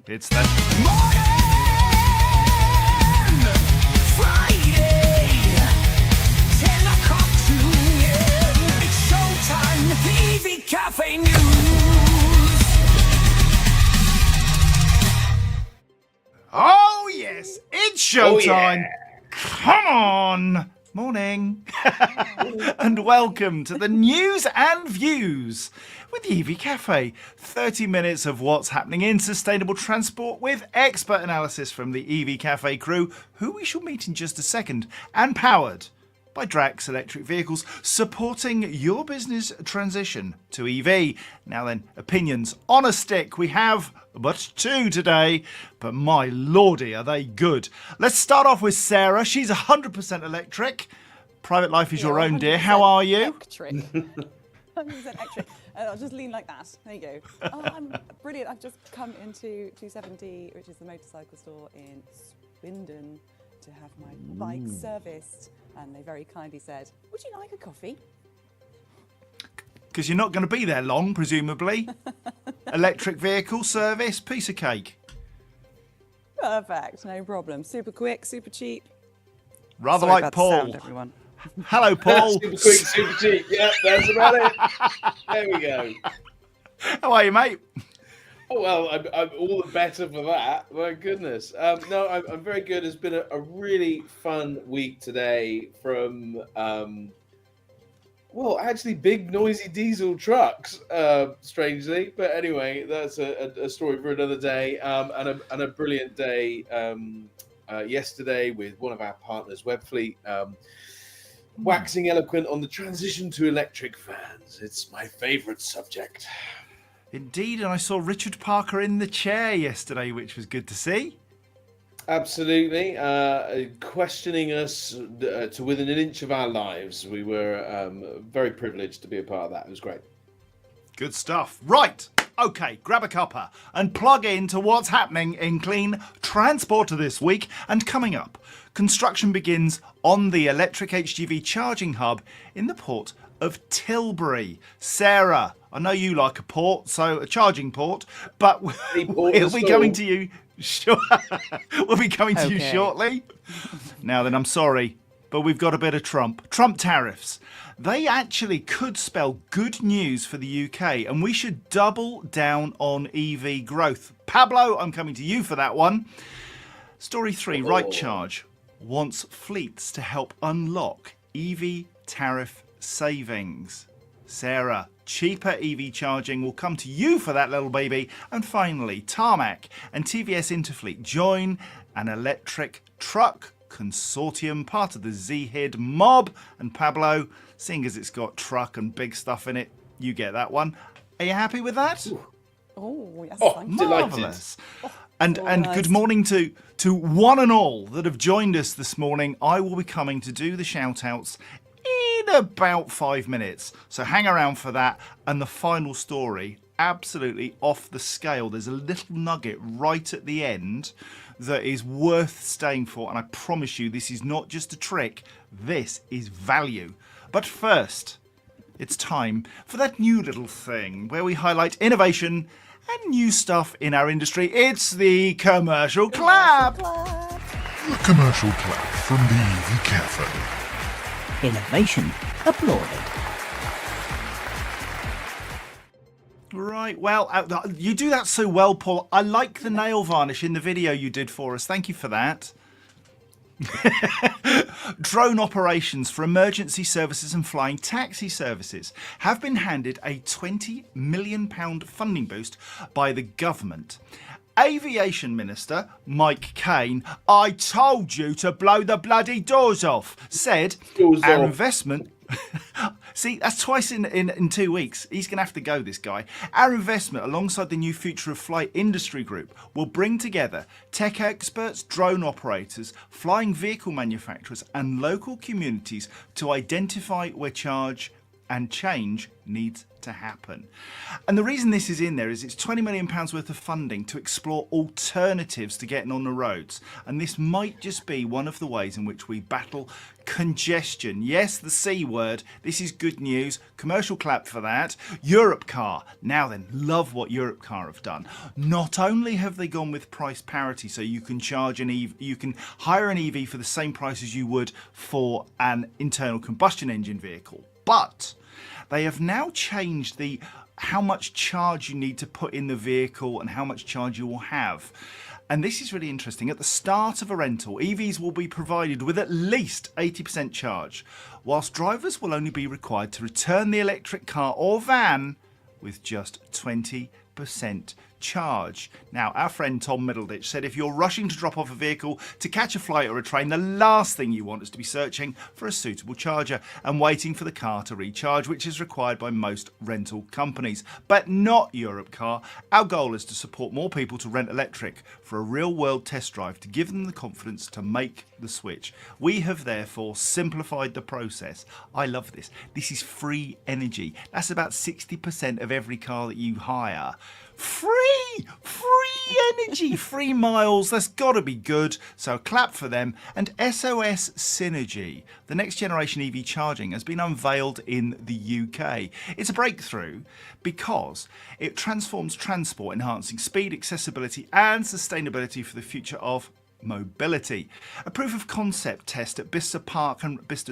It's the Friday, 10 o'clock to it's showtime, the EV Café news. Oh yes, it's showtime. yeah. Come on. Morning. And welcome to the news and views with the EV Café. 30 minutes of what's happening in sustainable transport with expert analysis from the EV Café crew, who we shall meet in just a second, and powered by Drax Electric Vehicles, supporting your business transition to EV. Now then, opinions on a stick. We have but two today, but my lordy, are they good. Let's start off with Sarah. She's 100% electric. Private life is your own, dear. How are you? Electric. 100% electric. I'll just lean like that. There you go. Oh, I'm brilliant. I've just come into 270, which is the motorcycle store in Swindon, to have my bike serviced. And they very kindly said, would you like a coffee? Because you're not going to be there long, presumably. Electric vehicle service, piece of cake. Perfect, no problem. Super quick, super cheap. Rather Sorry like about the Paul. sound, everyone. Hello, Paul. Super quick, super cheap. Yeah, that's about it. There we go. How are you, mate? Oh, well, I'm all the better for that. My goodness. No, I'm very good. It's been a really fun week today from, well, actually big noisy diesel trucks, strangely. But anyway, that's a story for another day. And a brilliant day yesterday with one of our partners, Webfleet, waxing eloquent on the transition to electric vans. It's my favorite subject. Indeed, and I saw Richard Parker in the chair yesterday, which was good to see. Absolutely. Questioning us to within an inch of our lives. We were very privileged to be a part of that. It was great. Good stuff. Right. Okay, grab a cuppa and plug in to what's happening in clean transport this week. And coming up, construction begins on the electric HGV charging hub in the port of Tilbury. Sarah, I know you like a port, so a charging port, but we'll be coming to you. We'll be coming to you shortly. Now then, I'm sorry, but we've got a bit of Trump tariffs. They actually could spell good news for the UK, and we should double down on EV growth. Pablo, I'm coming to you for that one. Story 3, Right Charge wants fleets to help unlock EV tariff savings. Sarah, cheaper EV charging will come to you for that little baby. And finally, Tarmac and TVS Interfleet join an electric truck consortium, part of the ZHID mob. And Pablo, seeing as it's got truck and big stuff in it, you get that one. Are you happy with that? Oh, yes, Oh, thank you. delighted. Marvellous. And Organised. good morning to one and all that have joined us this morning. I will be coming to do the shout-outs in about 5 minutes. So hang around for that. And the final story, absolutely off the scale. There's a little nugget right at the end that is worth staying for. And I promise you, this is not just a trick. This is value. But first, it's time for that new little thing where we highlight innovation and new stuff in our industry. It's the Commercial Clap. The commercial clap from the EV Café. Innovation applauded. Right, well, you do that so well, Paul. I like the nail varnish in the video you did for us. Thank you for that. Drone operations for emergency services and flying taxi services have been handed a £20 million funding boost by the government. Aviation Minister Mike Kane, I told you to blow the bloody doors off, said our investment... See, that's twice in 2 weeks. He's going to have to go, this guy. Our investment alongside the new Future of Flight Industry Group will bring together tech experts, drone operators, flying vehicle manufacturers and local communities to identify where charge and change needs to happen. And the reason this is in there is it's £20 million worth of funding to explore alternatives to getting on the roads. And this might just be one of the ways in which we battle congestion. Yes, the C word. This is good news. Commercial clap for that. Europcar. Now then, love what Europcar have done. Not only have they gone with price parity, so you can charge an EV, you can hire an EV for the same price as you would for an internal combustion engine vehicle, but they have now changed the how much charge you need to put in the vehicle and how much charge you will have. And this is really interesting. At the start of a rental, EVs will be provided with at least 80% charge, whilst drivers will only be required to return the electric car or van with just 20% charge. Now, our friend Tom Middleditch said if you're rushing to drop off a vehicle to catch a flight or a train, the last thing you want is to be searching for a suitable charger and waiting for the car to recharge, which is required by most rental companies. But not Europcar. Our goal is to support more people to rent electric for a real-world test drive to give them the confidence to make the switch. We have therefore simplified the process. I love this. This is free energy. That's about 60% of every car that you hire. Free energy, free miles. That's got to be good. So clap for them. And SOS Synergy, the next generation EV charging, has been unveiled in the UK. It's a breakthrough because it transforms transport, enhancing speed, accessibility and sustainability for the future of mobility. A proof of concept test at Bista's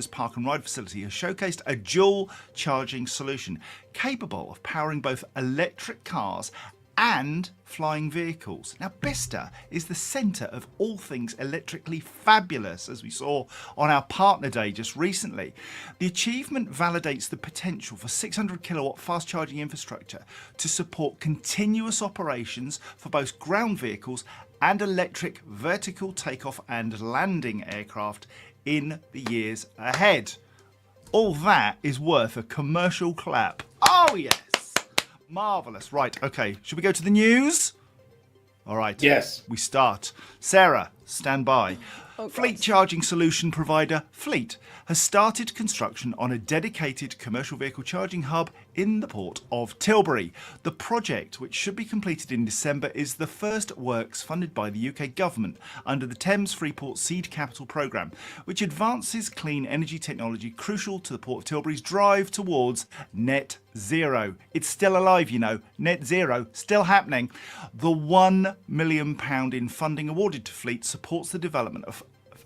Park and Ride facility has showcased a dual charging solution capable of powering both electric cars and flying vehicles. Now, Bista is the centre of all things electrically fabulous, as we saw on our partner day just recently. The achievement validates the potential for 600 kilowatt fast charging infrastructure to support continuous operations for both ground vehicles and electric vertical takeoff and landing aircraft in the years ahead. All that is worth a commercial clap. Oh yes, marvellous. Right, okay, should we go to the news? All right. Yes. We start. Sarah, stand by. Fleet charging solution provider Fleet has started construction on a dedicated commercial vehicle charging hub in the port of Tilbury. The project, which should be completed in December, is the first works funded by the UK government under the Thames Freeport Seed Capital programme, which advances clean energy technology crucial to the Port of Tilbury's drive towards net zero. It's still alive, you know. Net zero, still happening. The £1 million in funding awarded to Fleet supports the development of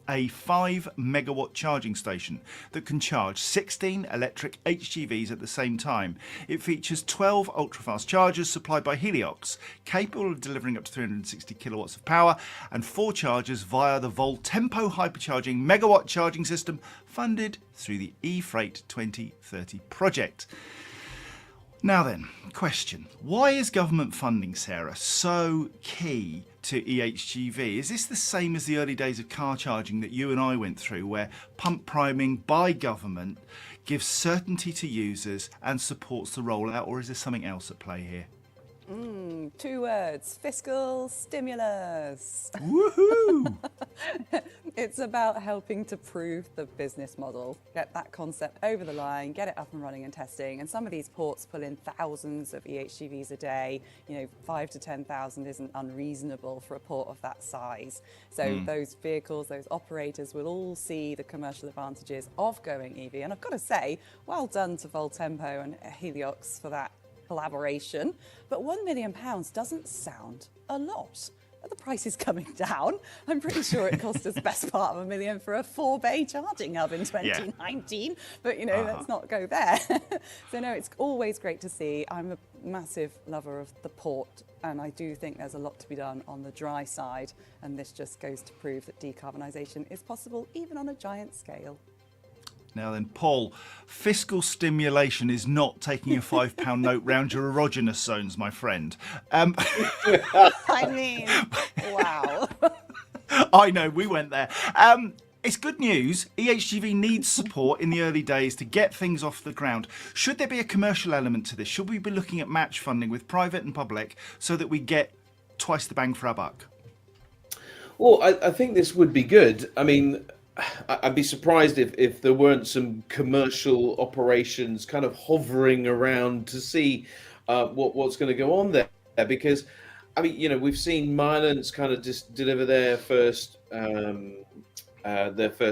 a 5 megawatt charging station that can charge 16 electric HGVs at the same time. It features 12 ultra-fast chargers supplied by Heliox, capable of delivering up to 360 kilowatts of power, and 4 chargers via the Voltempo hypercharging megawatt charging system funded through the eFreight 2030 project. Now then, question. Why is government funding, Sarah, so key to EHGV? Is this the same as the early days of car charging that you and I went through, where pump priming by government gives certainty to users and supports the rollout, or is there something else at play here? 2 words, fiscal stimulus. Woohoo! It's about helping to prove the business model, get that concept over the line, get it up and running and testing. And some of these ports pull in thousands of EHGVs a day. 5 to 10,000 isn't unreasonable for a port of that size. So those vehicles, those operators will all see the commercial advantages of going EV. And I've got to say, well done to Voltempo and Heliox for that collaboration. But £1 million doesn't sound a lot. The price is coming down. I'm pretty sure it cost us the best part of $1 million for a 4-bay charging hub in 2019. But, let's not go there. So, no, it's always great to see. I'm a massive lover of the port, and I do think there's a lot to be done on the dry side. And this just goes to prove that decarbonisation is possible, even on a giant scale. Now then, Paul, fiscal stimulation is not taking a £5 note round your erogenous zones, my friend. I mean, wow. I know, we went there. It's good news. EHGV needs support in the early days to get things off the ground. Should there be a commercial element to this? Should we be looking at match funding with private and public so that we get twice the bang for our buck? Well, I think this would be good. I mean, I'd be surprised if there weren't some commercial operations kind of hovering around to see what's going to go on there. Because, I mean, we've seen Mylands kind of just deliver their first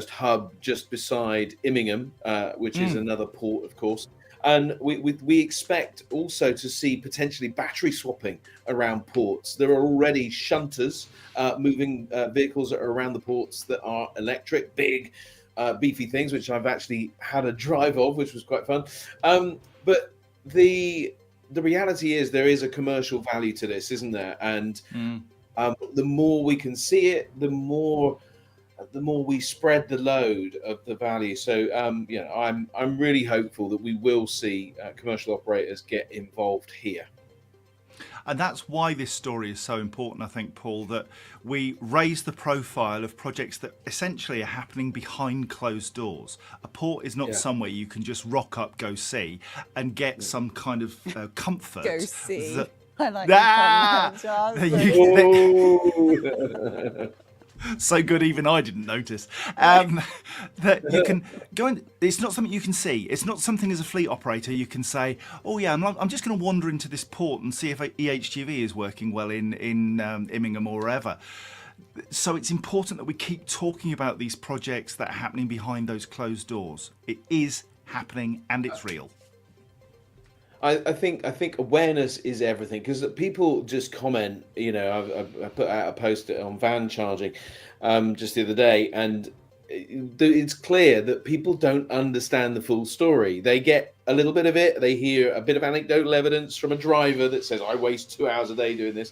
hub just beside Immingham, which is another port, of course. And we expect also to see potentially battery swapping around ports. There are already shunters moving vehicles that are around the ports that are electric, big, beefy things, which I've actually had a drive of, which was quite fun. But the reality is there is a commercial value to this, isn't there? And the more we can see it, the more we spread the load of the value. So, I'm really hopeful that we will see commercial operators get involved here. And that's why this story is so important, I think, Paul, that we raise the profile of projects that essentially are happening behind closed doors. A port is not somewhere you can just rock up, go see, and get some kind of comfort. Go see. I like So good, even I didn't notice. That you can go in. It's not something you can see. It's not something as a fleet operator you can say, "Oh yeah, I'm just going to wander into this port and see if EHGV is working well in Immingham or wherever." So it's important that we keep talking about these projects that are happening behind those closed doors. It is happening and it's real. I think awareness is everything, because people just comment. I put out a post on van charging just the other day, and it's clear that people don't understand the full story. They get a little bit of it. They hear a bit of anecdotal evidence from a driver that says, "I waste 2 hours a day doing this."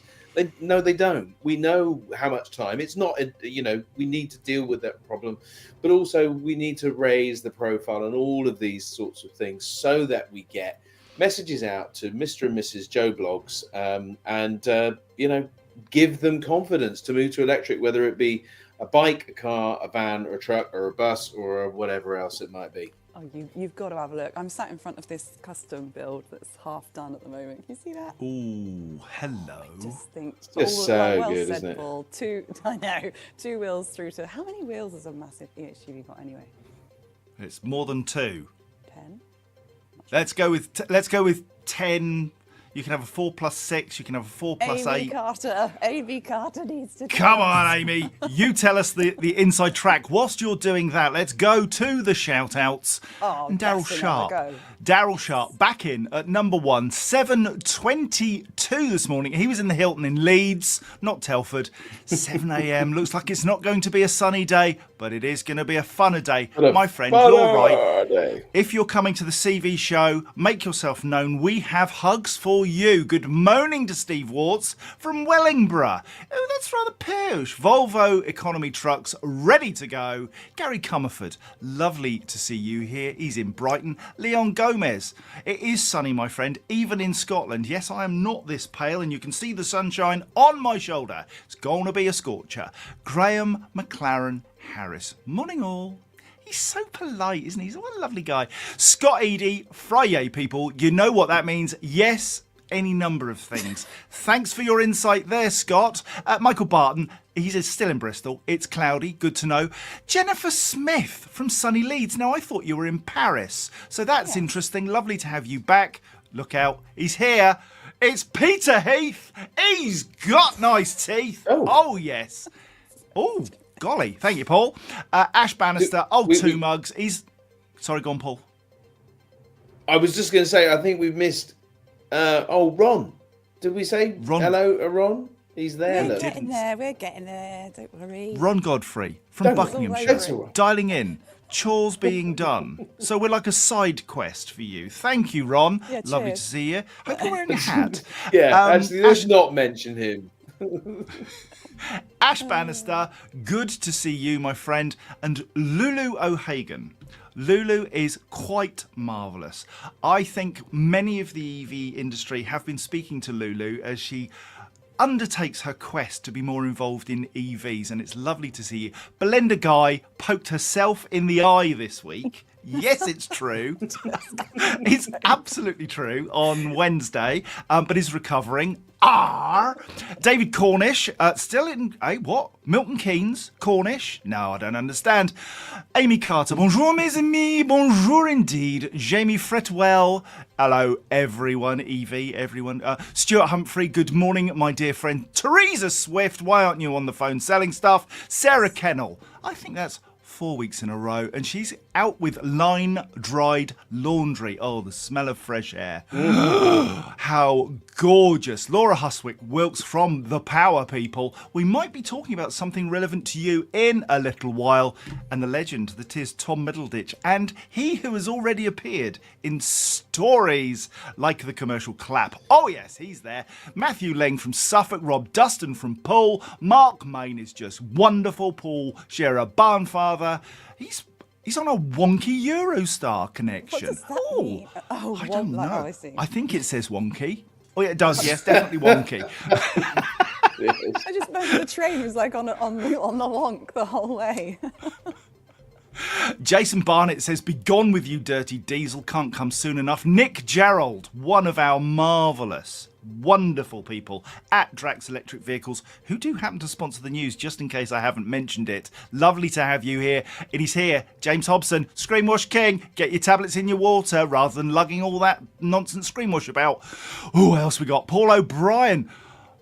No, they don't. We know how much time. It's not, we need to deal with that problem, but also we need to raise the profile and all of these sorts of things so that we get messages out to Mr. and Mrs. Joe Blogs, and give them confidence to move to electric, whether it be a bike, a car, a van, or a truck, or a bus, or whatever else it might be. Oh, you've got to have a look. I'm sat in front of this custom build that's half done at the moment. Can you see that? Ooh, hello. I just think It's just so good, said, isn't it? Paul. I know. 2 wheels through to how many wheels has a massive EHGV got anyway? It's more than 2. 10. Let's go with 10. You can have a 4+6. You can have a 4+8. AV Carter needs to. Come on, Amy. You tell us the inside track. Whilst you're doing that, let's go to the shout-outs. Oh, and Daryl guessing Sharp. go. Daryl Sharp back in at number 1, 7:22 this morning. He was in the Hilton in Leeds, not Telford. 7 a.m. Looks like it's not going to be a sunny day, but it is going to be a funner day. My friend, you're right. If you're coming to the CV show, make yourself known. We have hugs for you. Good morning to Steve Warts from Wellingborough. Oh, that's rather posh. Volvo economy trucks ready to go. Gary Comerford, lovely to see you here. He's in Brighton. Leon Gomez. It is sunny, my friend, even in Scotland. Yes, I am not this pale, and you can see the sunshine on my shoulder. It's going to be a scorcher. Graham McLaren Harris. Morning all. He's so polite, isn't he? He's what a lovely guy. Scott Eady, Friday people. You know what that means. Yes, any number of things. Thanks for your insight there, Scott. Michael Barton, he's still in Bristol. It's cloudy, good to know. Jennifer Smith from sunny Leeds. Now, I thought you were in Paris, so that's interesting. Lovely to have you back. Look out, he's here. It's Peter Heath. He's got nice teeth. Oh yes. Oh, golly. Thank you, Paul. Ash Bannister, two mugs. Sorry, go on, Paul. I was just going to say, I think we've missed... Ron. Did we say Ron. Hello to Ron? He's there. We're getting there. We're getting there. Don't worry. Ron Godfrey from Buckinghamshire. Dialing in. Chores being done. So we're like a side quest for you. Thank you, Ron. Yeah, lovely to see you. Hope you're wearing a hat. Actually, let's not mention him. Ash Bannister, good to see you, my friend. And Lulu O'Hagan. Lulu is quite marvellous. I think many of the EV industry have been speaking to Lulu as she undertakes her quest to be more involved in EVs, and it's lovely to see you. Belinda Guy poked herself in the eye this week. Yes, it's true. It's absolutely true on Wednesday, but is recovering. are David Cornish, still in, what? Milton Keynes, Cornish? No, I don't understand. Amy Carter, bonjour mes amis, bonjour indeed. Jamie Fretwell, hello everyone, Evie, everyone. Stuart Humphrey, good morning, my dear friend. Teresa Swift, why aren't you on the phone selling stuff? Sarah Kennell, I think that's 4 weeks in a row, and she's out with line-dried laundry. Oh, the smell of fresh air. How gorgeous. Laura Huswick Wilkes from The Power People. We might be talking about something relevant to you in a little while. And the legend that is Tom Middleditch, and he who has already appeared in stories like The Commercial Clap. Oh yes, he's there. Matthew Lang from Suffolk, Rob Dustin from Poole, Mark Main is just wonderful, Paul Shearer Barnfather. He's on a wonky Eurostar connection. What does that mean? I don't know. I see. I think it says wonky. Oh, yeah, it does. Yes, definitely wonky. I just remember the train was like on the wonk the whole way. Jason Barnett says, "Be gone with you, dirty diesel. Can't come soon enough." Nick Gerald, one of our marvellous, wonderful people at Drax Electric Vehicles, who do happen to sponsor the news, just in case I haven't mentioned it. Lovely to have you here. It is here. James Hobson, Screenwash King. Get your tablets in your water rather than lugging all that nonsense screenwash about. Who else we got? Paul O'Brien.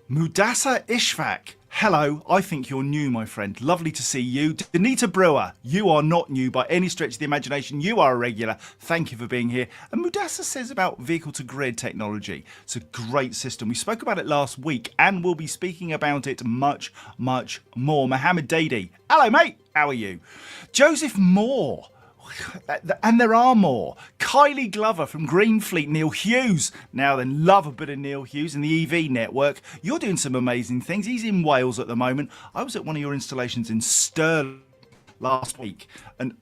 Mudassa Ishfaq. Hello, I think you're new, my friend. Lovely to see you. Danita Brewer, you are not new by any stretch of the imagination. You are a regular. Thank you for being here. And Mudassa says about vehicle-to-grid technology. It's a great system. We spoke about it last week, and we'll be speaking about it much, much more. Mohammed Dadi, hello, mate. How are you? Joseph Moore. And there are more. Kylie Glover from Greenfleet, Neil Hughes. Now then, love a bit of Neil Hughes in the EV network. You're doing some amazing things. He's in Wales at the moment. I was at one of your installations in Stirling last week, and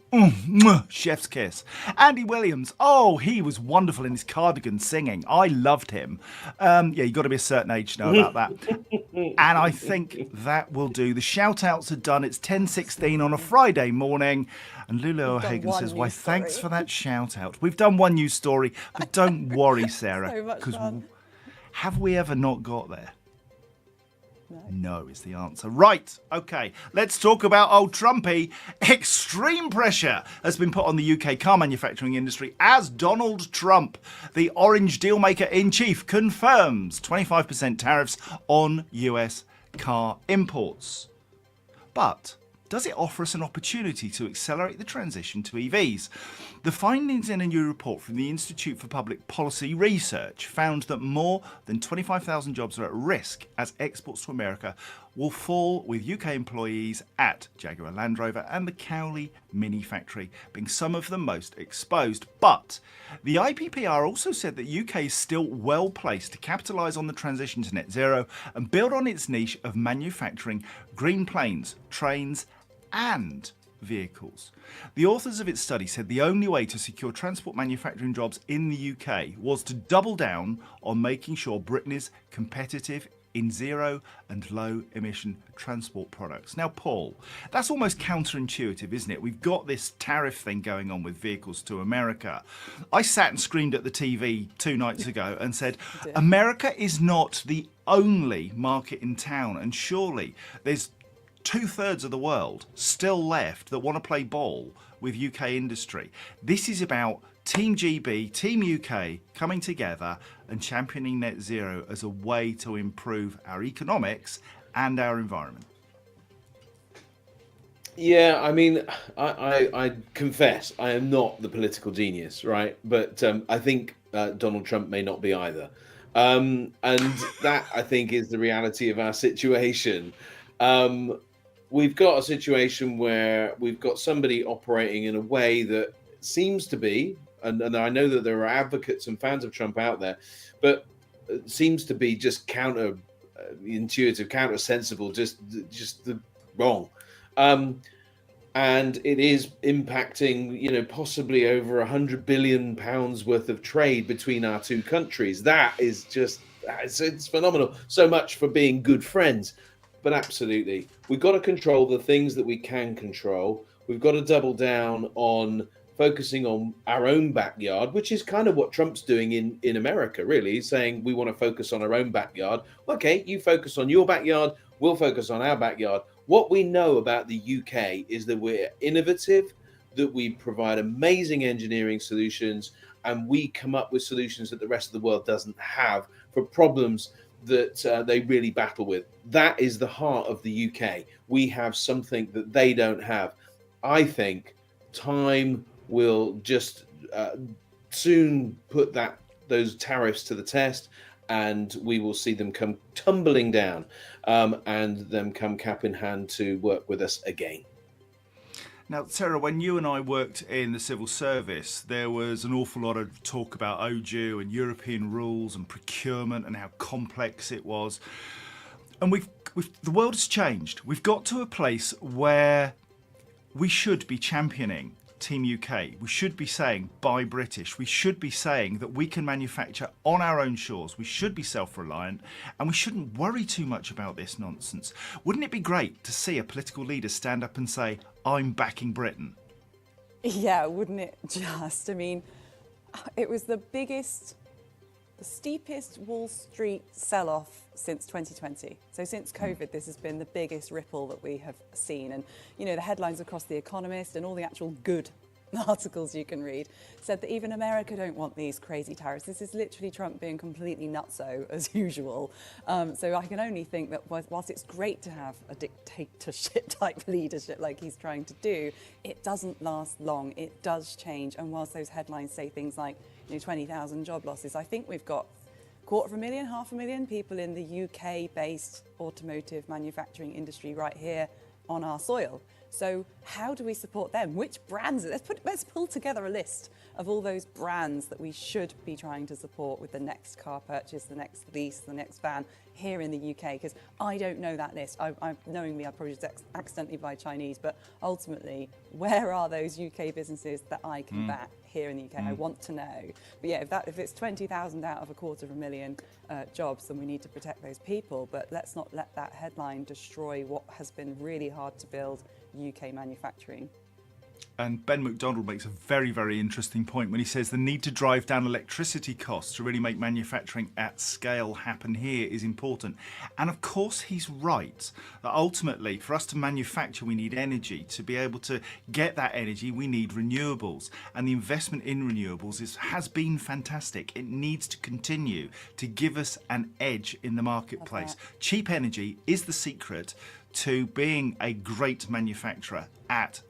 chef's kiss. Andy Williams, oh, he was wonderful in his cardigan singing. I loved him. Yeah, you've got to be a certain age to know about that. And I think that will do. The shout-outs are done. It's 10:16 on a Friday morning. And Lulu O'Hagan says, why, thanks for that shout-out. We've done one news story, but don't worry, Sarah, because have we ever not got there? No is the answer. Right, okay, let's talk about old Trumpy. Extreme pressure has been put on the UK car manufacturing industry as Donald Trump, the orange dealmaker-in-chief, confirms 25% tariffs on US car imports. But does it offer us an opportunity to accelerate the transition to EVs? The findings in a new report from the Institute for Public Policy Research found that more than 25,000 jobs are at risk as exports to America will fall, with UK employees at Jaguar Land Rover and the Cowley Mini Factory being some of the most exposed. But the IPPR also said that UK is still well placed to capitalise on the transition to net zero and build on its niche of manufacturing green planes, trains and vehicles. The authors of its study said the only way to secure transport manufacturing jobs in the UK was to double down on making sure Britain is competitive in zero and low emission transport products. Now, Paul, that's almost counterintuitive, isn't it? We've got this tariff thing going on with vehicles to America. I sat and screamed at the TV 2 nights ago and said, America is not the only market in town, and surely there's 2/3 of the world still left that want to play ball with UK industry. This is about Team GB, Team UK coming together and championing net zero as a way to improve our economics and our environment. Yeah, I mean, I confess I am not the political genius, right? But I think Donald Trump may not be either. And that, I think, is the reality of our situation. We've got a situation where we've got somebody operating in a way that seems to be, and I know that there are advocates and fans of Trump out there, but it seems to be just counter-intuitive, counter-sensible, just the wrong. And it is impacting, possibly over £100 billion worth of trade between our two countries. That is just, it's phenomenal. So much for being good friends. But absolutely, we've got to control the things that we can control. We've got to double down on focusing on our own backyard, which is kind of what Trump's doing in America, really. He's saying we want to focus on our own backyard. Okay, you focus on your backyard, we'll focus on our backyard. What we know about the UK is that we're innovative, that we provide amazing engineering solutions, and we come up with solutions that the rest of the world doesn't have for problems that they really battle with. That is the heart of the UK. We have something that they don't have. I think time will just soon put those tariffs to the test, and we will see them come tumbling down and them come cap in hand to work with us again. Now, Sarah, when you and I worked in the civil service, there was an awful lot of talk about OJU and European rules and procurement and how complex it was. And the world has changed. We've got to a place where we should be championing Team UK. We should be saying buy British. We should be saying that we can manufacture on our own shores. We should be self-reliant, and we shouldn't worry too much about this nonsense. Wouldn't it be great to see a political leader stand up and say, I'm backing Britain? Yeah, wouldn't it just? I mean, it was the steepest Wall Street sell-off since 2020. So since COVID, this has been the biggest ripple that we have seen. And, you know, the headlines across The Economist and all the actual good articles you can read said that even America don't want these crazy tariffs. This is literally Trump being completely nutso as usual. So I can only think that whilst it's great to have a dictatorship type leadership like he's trying to do, it doesn't last long. It does change. And whilst those headlines say things like, you know, 20,000 job losses, I think we've got 250,000, 500,000 people in the UK-based automotive manufacturing industry right here on our soil. So how do we support them? Which brands? Let's pull together a list of all those brands that we should be trying to support with the next car purchase, the next lease, the next van here in the UK, because I don't know that list. Knowing me, I probably just accidentally buy Chinese, but ultimately, where are those UK businesses that I can back here in the UK? I want to know. But yeah, if it's 20,000 out of 250,000 jobs, then we need to protect those people. But let's not let that headline destroy what has been really hard to build UK manufacturing. And Ben McDonald makes a very, very interesting point when he says the need to drive down electricity costs to really make manufacturing at scale happen here is important. And of course he's right, that ultimately for us to manufacture we need energy. To be able to get that energy we need renewables, and the investment in renewables has been fantastic. It needs to continue to give us an edge in the marketplace. Cheap energy is the secret to being a great manufacturer at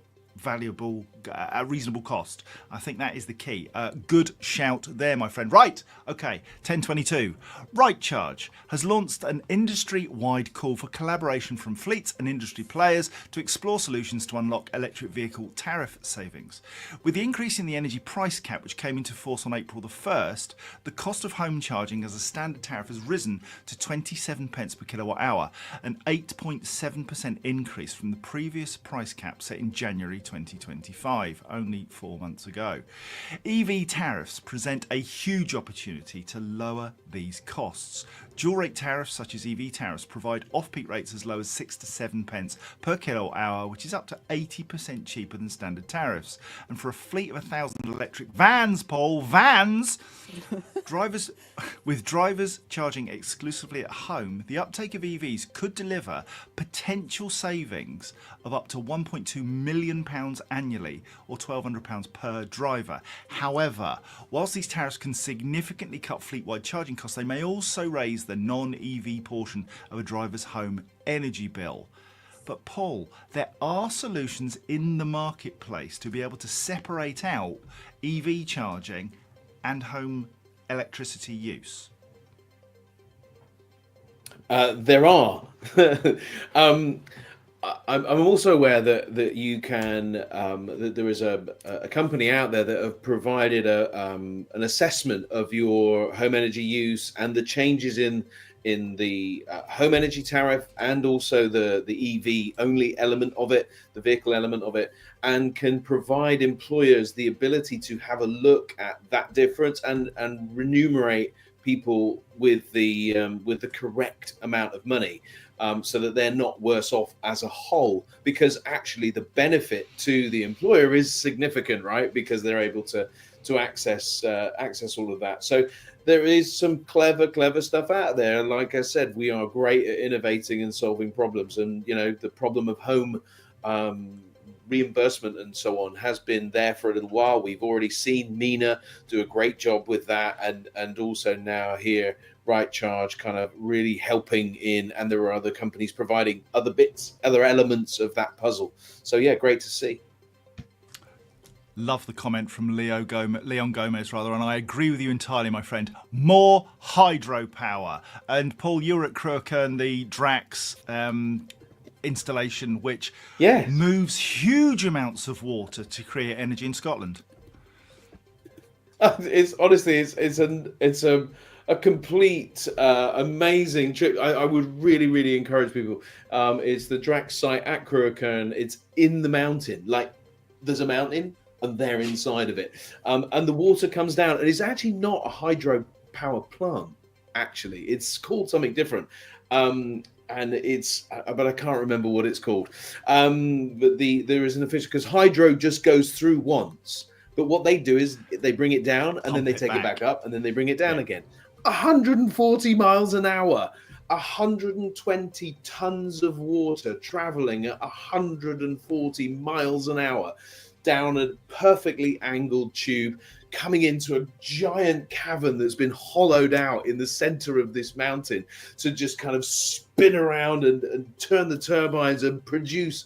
reasonable cost. I think that is the key. Good shout there, my friend. Right, okay, 10:22. Right Charge has launched an industry-wide call for collaboration from fleets and industry players to explore solutions to unlock electric vehicle tariff savings. With the increase in the energy price cap, which came into force on April the 1st, the cost of home charging as a standard tariff has risen to 27 pence per kilowatt hour, an 8.7% increase from the previous price cap set in January 2025, only 4 months ago. EV tariffs present a huge opportunity to lower these costs. Dual rate tariffs such as EV tariffs provide off-peak rates as low as 6 to 7 pence per kilowatt hour, which is up to 80% cheaper than standard tariffs. And for a fleet of 1,000 electric vans, with drivers charging exclusively at home, the uptake of EVs could deliver potential savings of up to £1.2 million annually, or £1,200 per driver. However, whilst these tariffs can significantly cut fleet-wide charging costs, they may also raise the non-EV portion of a driver's home energy bill. But Paul, there are solutions in the marketplace to be able to separate out EV charging and home electricity use. There are. I'm also aware that you can that there is a company out there that have provided an assessment of your home energy use and the changes in the home energy tariff, and also the EV only element of it, the vehicle element of it, and can provide employers the ability to have a look at that difference and remunerate people with the correct amount of money, so that they're not worse off as a whole. Because actually, the benefit to the employer is significant, right? Because they're able to access all of that. So there is some clever stuff out there. Like I said, we are great at innovating and solving problems. And the problem of home reimbursement and so on has been there for a little while. We've already seen Mina do a great job with that, and also now here Right Charge kind of really helping in, and there are other companies providing other elements of that puzzle. So yeah, great to see. Love the comment from Leon Gomez, and I agree with you entirely, my friend. More hydropower. And Paul, you're at Crewkern, the Drax installation, which moves huge amounts of water to create energy in Scotland. It's honestly, it's a complete amazing trip. I would really encourage people. It's the Drax site at Crewkern. It's in the mountain. Like, there's a mountain and they're inside of it, and the water comes down, and it's actually not a hydropower plant. Actually, it's called something different, and but I can't remember what it's called. But there is an official, because hydro just goes through once, but what they do is they bring it down and then they take it back up, and then they bring it down again. 140 miles an hour. 120 tons of water traveling at 140 miles an hour down a perfectly angled tube, coming into a giant cavern that's been hollowed out in the center of this mountain to just kind of spin around and turn the turbines and produce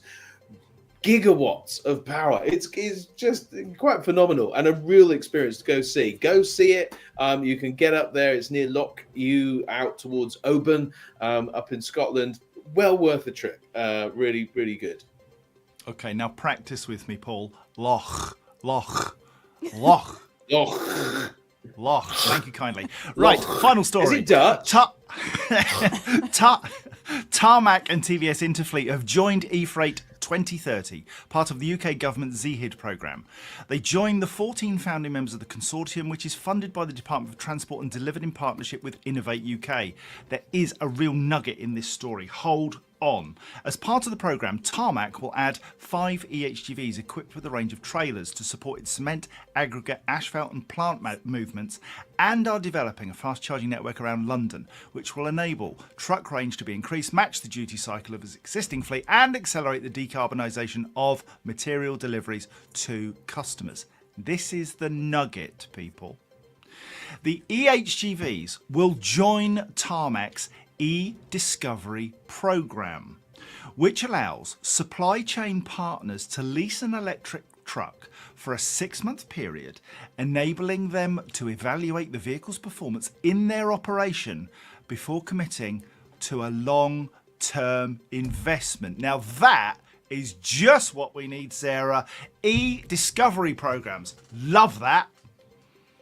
gigawatts of power. It's just quite phenomenal, and a real experience to go see. Go see it. You can get up there. It's near Loch Ewe, out towards Oban, up in Scotland. Well worth a trip. Really good. Okay, now practice with me, Paul. Loch. Thank you kindly. Right, final story. Is it Dutch? Tarmac and TVS Interfleet have joined eFreight 2030, part of the UK government's ZHID programme. They joined the 14 founding members of the consortium, which is funded by the Department for Transport and delivered in partnership with Innovate UK. There is a real nugget in this story. Hold on. As part of the programme, Tarmac will add 5 EHGVs equipped with a range of trailers to support its cement, aggregate, asphalt and plant movements, and are developing a fast charging network around London, which will enable truck range to be increased, match the duty cycle of its existing fleet, and accelerate the decarbonisation of material deliveries to customers. This is the nugget, people. The EHGVs will join Tarmac's e-discovery program, which allows supply chain partners to lease an electric truck for a 6-month period, enabling them to evaluate the vehicle's performance in their operation before committing to a long-term investment. Now that is just what we need, Sarah. E-discovery programs. Love that.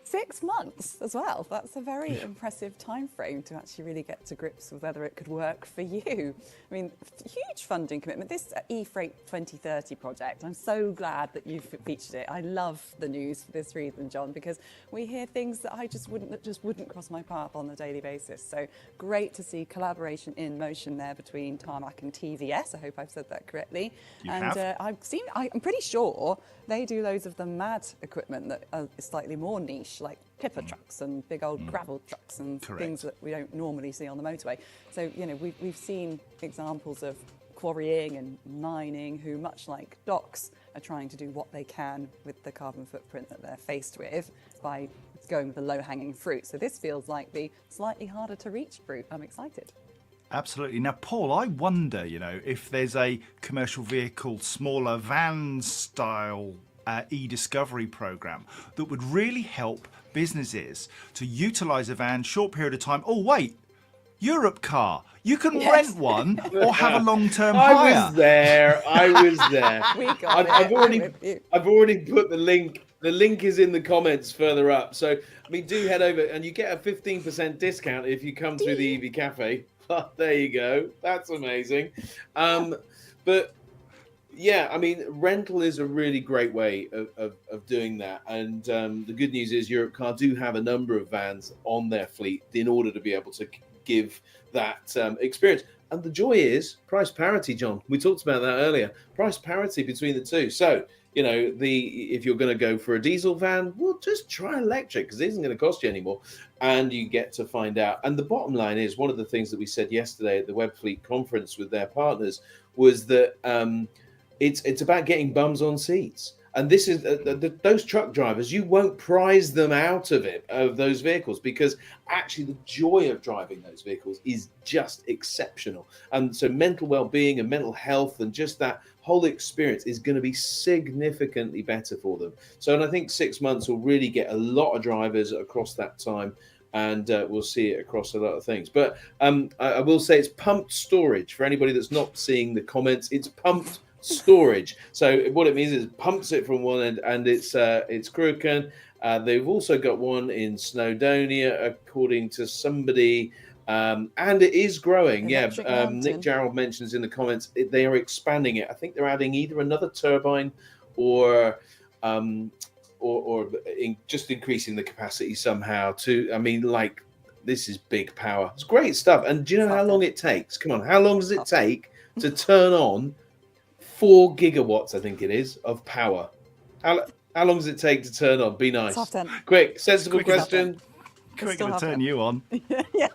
6 months as well. That's a very impressive time frame to actually really get to grips with whether it could work for you. I mean, huge funding commitment. This eFreight 2030 project, I'm so glad that you've featured it. I love the news for this reason, John, because we hear things that I just wouldn't cross my path on a daily basis. So great to see collaboration in motion there between Tarmac and TVS. I hope I've said that correctly. I'm pretty sure they do loads of the mad equipment that is slightly more niche, like tipper trucks and big old gravel trucks and things that we don't normally see on the motorway. So, we've seen examples of quarrying and mining who, much like docks, are trying to do what they can with the carbon footprint that they're faced with by going with the low-hanging fruit. So this feels like the slightly harder to reach fruit. I'm excited. Absolutely. Now, Paul, I wonder, if there's a commercial vehicle, smaller van style e-discovery program that would really help businesses to utilise a van short period of time. Oh, wait, Europe car. You can rent one or have a long-term hire. I was there. We got I've already put the link. The link is in the comments further up. So, do head over, and you get a 15% discount if you come through the EV Café. There you go. That's amazing. But Yeah, I mean, rental is a really great way of doing that. And the good news is Europcar do have a number of vans on their fleet in order to be able to give that experience. And the joy is price parity, John. We talked about that earlier. Price parity between the two. So, if you're going to go for a diesel van, well, just try electric because it isn't going to cost you anymore. And you get to find out. And the bottom line is one of the things that we said yesterday at the Webfleet conference with their partners was that it's about getting bums on seats. And this is those truck drivers, you won't prize them out of those vehicles, because actually the joy of driving those vehicles is just exceptional. And so mental well-being and mental health and just that whole experience is going to be significantly better for them. So, and I think 6 months will really get a lot of drivers across that time, and we'll see it across a lot of things. But I will say it's pumped storage. For anybody that's not seeing the comments, it's pumped storage. So what it means is it pumps it from one end, and it's Cruachan. They've also got one in Snowdonia, according to somebody, and it is growing. Electric Mountain. Nick Jarrell mentions in the comments they are expanding it. I think they're adding either another turbine or just increasing the capacity somehow. This is big power. It's great stuff. And do you know how long it takes? Come on, how long does it take to turn on 4 gigawatts, I think it is, of power? How long does it take to turn on? Be nice. Half 10. Quick, sensible Quick as question. Quick Still to have turn it. you on. Yeah,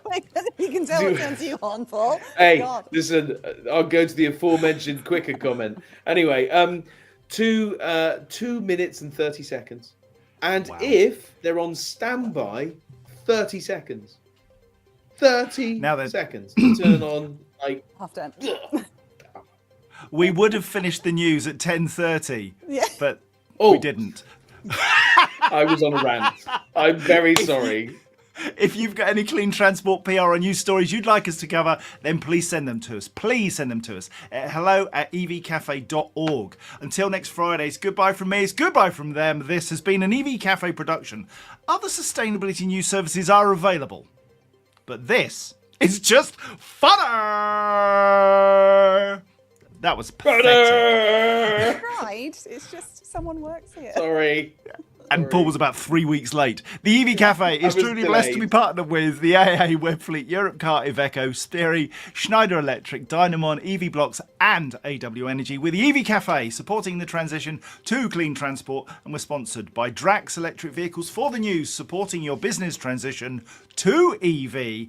you can tell what turns you on, Paul. Hey, God. listen, I'll go to the aforementioned quicker comment. Anyway, 2 minutes and 30 seconds. And Wow. if they're on standby, 30 seconds. 30 Now then- seconds to turn on, Half 10. We would have finished the news at 10:30, Yeah. but Oh. we didn't. I was on a rant. I'm very sorry. If you've got any clean transport PR or news stories you'd like us to cover, then please send them to us. Please send them to us at hello@evcafe.org. Until next Friday, it's goodbye from me, it's goodbye from them. This has been an EV Cafe production. Other sustainability news services are available, but this is just funner. That was pathetic. Right. It's just someone works here. Sorry. And Paul was about 3 weeks late. The EV Cafe is was truly blessed to be delayed. partnered with the AA Webfleet, Europcar, Iveco, Steery, Schneider Electric, Dynamon, EV Blocks and AW Energy, with the EV Cafe supporting the transition to clean transport. And we're sponsored by Drax Electric Vehicles for the news, supporting your business transition to EV.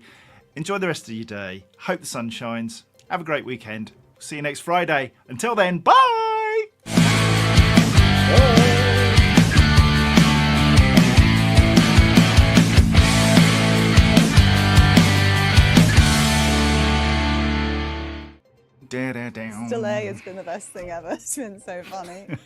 Enjoy the rest of your day. Hope the sun shines. Have a great weekend. See you next Friday. Until then, bye! Delay has been the best thing ever. It's been so funny.